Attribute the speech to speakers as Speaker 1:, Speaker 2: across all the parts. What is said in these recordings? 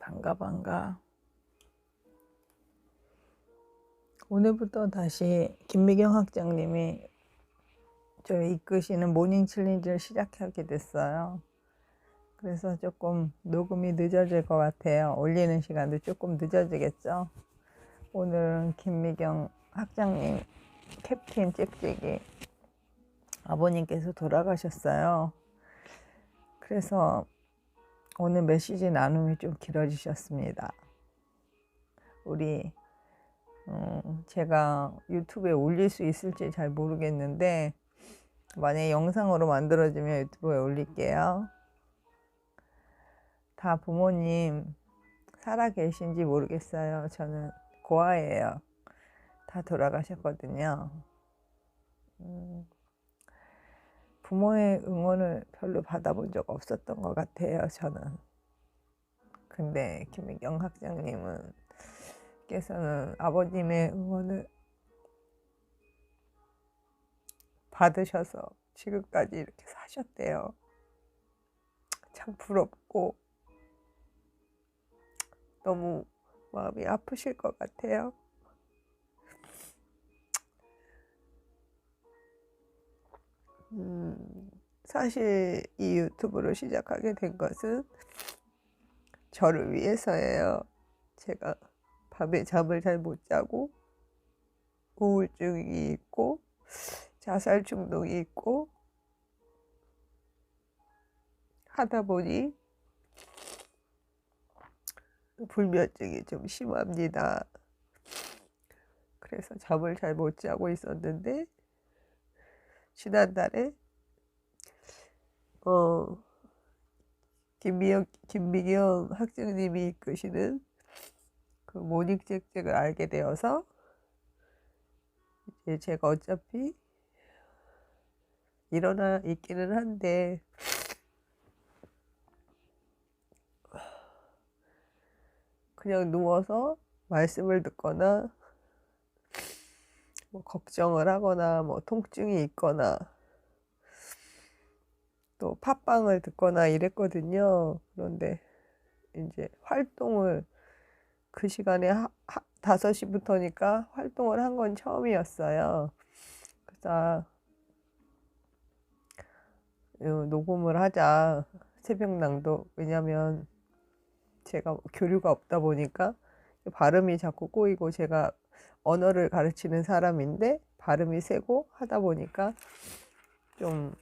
Speaker 1: 반가. 오늘부터 다시 김미경 학장님이 저희 이끄시는 모닝 챌린지를 시작하게 됐어요. 그래서 조금 녹음이 늦어질 것 같아요. 올리는 시간도 조금 늦어지겠죠. 오늘은 김미경 학장님 캡틴 찍찍이 아버님께서 돌아가셨어요. 그래서 오늘 메시지 나눔이 좀 길어지셨습니다. 우리 제가 유튜브에 올릴 수 있을지 잘 모르겠는데 만약에 영상으로 만들어지면 유튜브에 올릴게요. 다 부모님 살아 계신지 모르겠어요. 저는 고아예요. 다 돌아가셨거든요. 부모의 응원을 별로 받아본 적 없었던 것 같아요. 저는. 근데 김미경 학장님은 께서는 아버님의 응원을 받으셔서 지금까지 이렇게 사셨대요. 참 부럽고 너무 마음이 아프실 것 같아요. 사실 이 유튜브를 시작하게 된 것은 저를 위해서예요. 제가 밤에 잠을 잘 못 자고 우울증이 있고 자살 중독이 있고 하다 보니 불면증이 좀 심합니다. 그래서 잠을 잘 못 자고 있었는데 지난달에 김미경 학장님이 이끄시는 그 모닝 잭잭을 알게 되어서 이제 제가 어차피 일어나 있기는 한데 그냥 누워서 말씀을 듣거나 뭐 걱정을 하거나 뭐 통증이 있거나 또 팟빵을 듣거나 이랬거든요. 그런데 이제 활동을 그 시간에 5시부터니까 활동을 한 건 처음이었어요. 그래서 녹음을 하자, 새벽낭독. 왜냐면 제가 교류가 없다 보니까 발음이 자꾸 꼬이고 제가 언어를 가르치는 사람인데 발음이 세고 하다 보니까 좀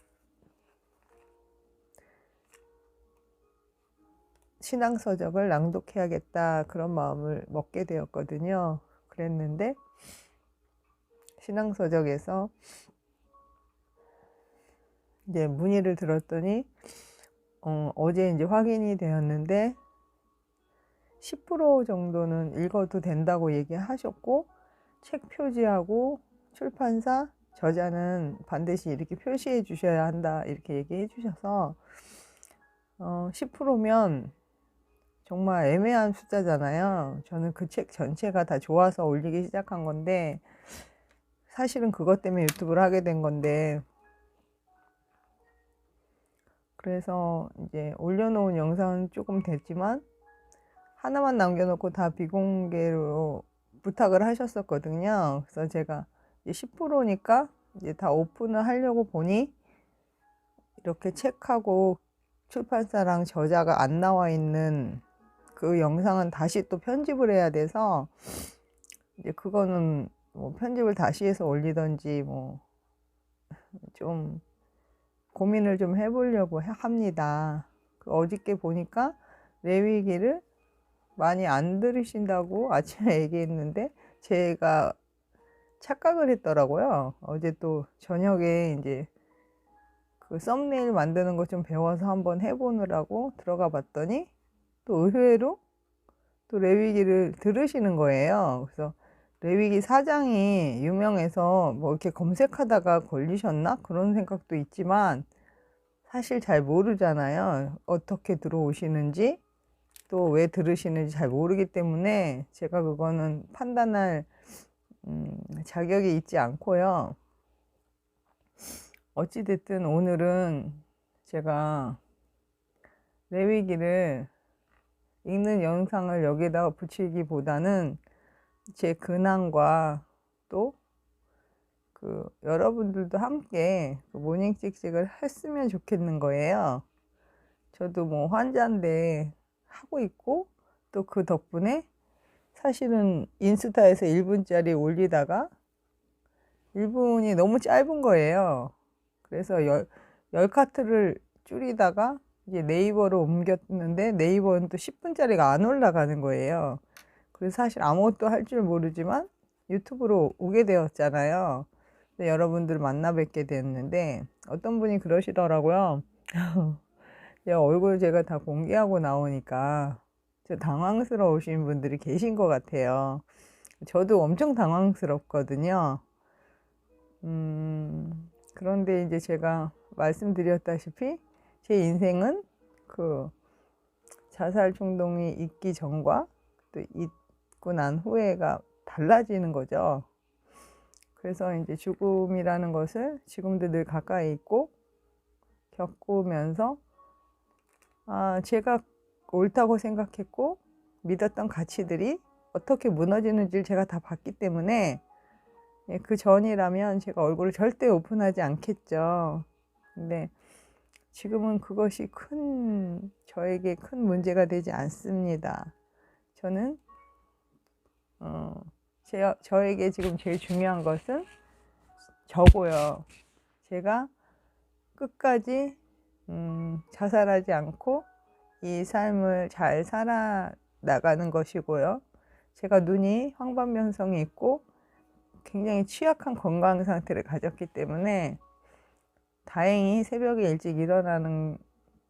Speaker 1: 신앙서적을 낭독해야겠다 그런 마음을 먹게 되었거든요. 그랬는데 신앙서적에서 이제 문의를 들었더니 어제 이제 확인이 되었는데 10% 정도는 읽어도 된다고 얘기하셨고 책 표지하고 출판사 저자는 반드시 이렇게 표시해 주셔야 한다 이렇게 얘기해 주셔서 10%면 정말 애매한 숫자잖아요. 저는 그 책 전체가 다 좋아서 올리기 시작한 건데 사실은 그것 때문에 유튜브를 하게 된 건데 그래서 이제 올려놓은 영상은 조금 됐지만 하나만 남겨놓고 다 비공개로 부탁을 하셨었거든요. 그래서 제가 이제 10%니까 이제 다 오픈을 하려고 보니 이렇게 책하고 출판사랑 저자가 안 나와 있는 그 영상은 다시 또 편집을 해야 돼서 이제 그거는 뭐 편집을 다시 해서 올리던지 뭐 좀 고민을 좀 해보려고 합니다. 어저께 보니까 레위기를 많이 안 들으신다고 아침에 얘기했는데 제가 착각을 했더라고요. 어제 또 저녁에 이제 그 썸네일 만드는 거 좀 배워서 한번 해보느라고 들어가 봤더니 또 의외로 또 레위기를 들으시는 거예요. 그래서 레위기 사장이 유명해서 뭐 이렇게 검색하다가 걸리셨나 그런 생각도 있지만 사실 잘 모르잖아요. 어떻게 들어오시는지 또 왜 들으시는지 잘 모르기 때문에 제가 그거는 판단할 자격이 있지 않고요. 어찌됐든 오늘은 제가 레위기를 읽는 영상을 여기다가 붙이기보다는 제 근황과 또 여러분들도 함께 모닝 씩씩을 했으면 좋겠는 거예요. 저도 뭐 환자인데 하고 있고, 또 그 덕분에 사실은 인스타에서 1분짜리 올리다가 1분이 너무 짧은 거예요. 그래서 10카트를 줄이다가 이제 네이버로 옮겼는데 네이버는 또 10분짜리가 안 올라가는 거예요. 그래서 사실 아무것도 할 줄 모르지만 유튜브로 오게 되었잖아요. 여러분들 만나 뵙게 됐는데 어떤 분이 그러시더라고요. 제 얼굴 제가 다 공개하고 나오니까 당황스러우신 분들이 계신 것 같아요. 저도 엄청 당황스럽거든요. 그런데 이제 제가 말씀드렸다시피 제 인생은 자살 충동이 있기 전과 또 있고 난 후에가 달라지는 거죠. 그래서 이제 죽음이라는 것을 지금도 늘 가까이 있고 겪으면서 제가 옳다고 생각했고 믿었던 가치들이 어떻게 무너지는지를 제가 다 봤기 때문에 그 전이라면 제가 얼굴을 절대 오픈하지 않겠죠. 근데 지금은 그것이 저에게 큰 문제가 되지 않습니다. 저는 저에게 지금 제일 중요한 것은 저고요. 제가 끝까지 자살하지 않고 이 삶을 잘 살아나가는 것이고요. 제가 눈이 황반변성이 있고 굉장히 취약한 건강 상태를 가졌기 때문에 다행히 새벽에 일찍 일어나는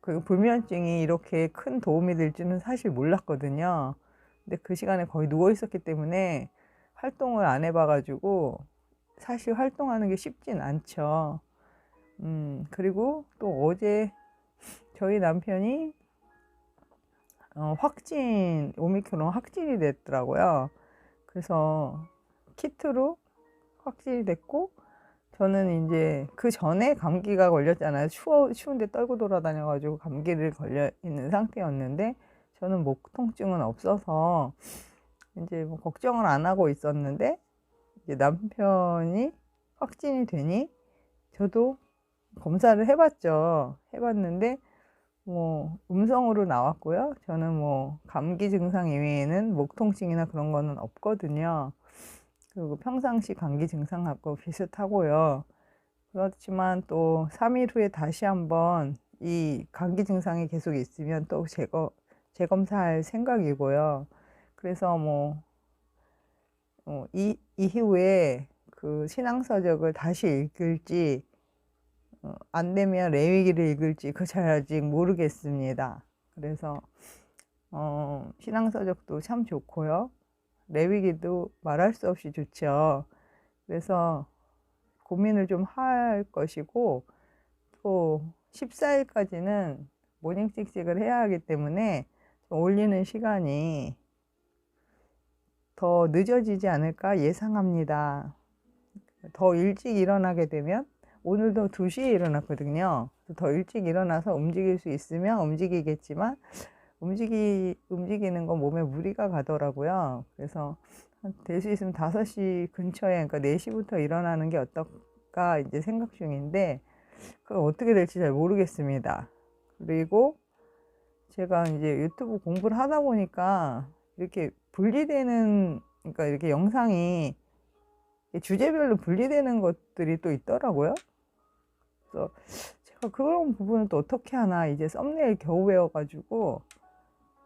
Speaker 1: 그 불면증이 이렇게 큰 도움이 될 줄은 사실 몰랐거든요. 근데 그 시간에 거의 누워 있었기 때문에 활동을 안 해봐가지고 사실 활동하는 게 쉽진 않죠. 그리고 또 어제 저희 남편이 오미크론 확진이 됐더라고요. 그래서 키트로 확진이 됐고, 저는 이제 그 전에 감기가 걸렸잖아요. 추운데 떨고 돌아다녀가지고 감기를 걸려 있는 상태였는데, 저는 목 통증은 없어서 이제 뭐 걱정을 안 하고 있었는데, 이제 남편이 확진이 되니 저도 검사를 해봤죠. 해봤는데 뭐 음성으로 나왔고요. 저는 뭐 감기 증상 이외에는 목 통증이나 그런 거는 없거든요. 그리고 평상시 감기 증상하고 비슷하고요. 그렇지만 또 3일 후에 다시 한번 이 감기 증상이 계속 있으면 또 재검사할 생각이고요. 그래서 뭐 이후에 그 신앙서적을 다시 읽을지 안 되면 레위기를 읽을지 잘 아직 모르겠습니다. 그래서 신앙서적도 참 좋고요. 레위기도 말할 수 없이 좋죠. 그래서 고민을 좀 할 것이고, 또 14일까지는 모닝 씩씩을 해야 하기 때문에 올리는 시간이 더 늦어지지 않을까 예상합니다. 더 일찍 일어나게 되면, 오늘도 2시에 일어났거든요. 더 일찍 일어나서 움직일 수 있으면 움직이겠지만 움직이는 건 몸에 무리가 가더라고요. 그래서 될 수 있으면 5시 근처에, 그러니까 4시부터 일어나는 게 어떨까 이제 생각 중인데, 그거 어떻게 될지 잘 모르겠습니다. 그리고 제가 이제 유튜브 공부를 하다 보니까 이렇게 그러니까 이렇게 영상이 주제별로 분리되는 것들이 또 있더라고요. 그래서 제가 그런 부분은 또 어떻게 하나 이제 썸네일 겨우 배워가지고,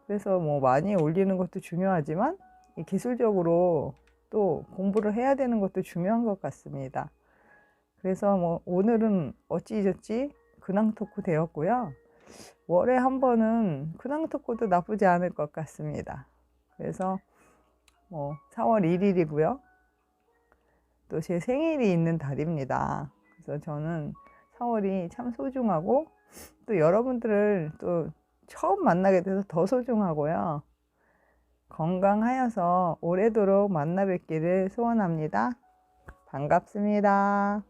Speaker 1: 그래서 뭐 많이 올리는 것도 중요하지만 기술적으로 또 공부를 해야 되는 것도 중요한 것 같습니다. 그래서 뭐 오늘은 어찌저찌 근황 토크 되었고요. 월에 한 번은 근황 토크도 나쁘지 않을 것 같습니다. 그래서 뭐 4월 1일이고요. 또 제 생일이 있는 달입니다. 그래서 저는 4월이 참 소중하고, 또 여러분들을 또 처음 만나게 돼서 더 소중하고요. 건강하여서 오래도록 만나 뵙기를 소원합니다. 반갑습니다.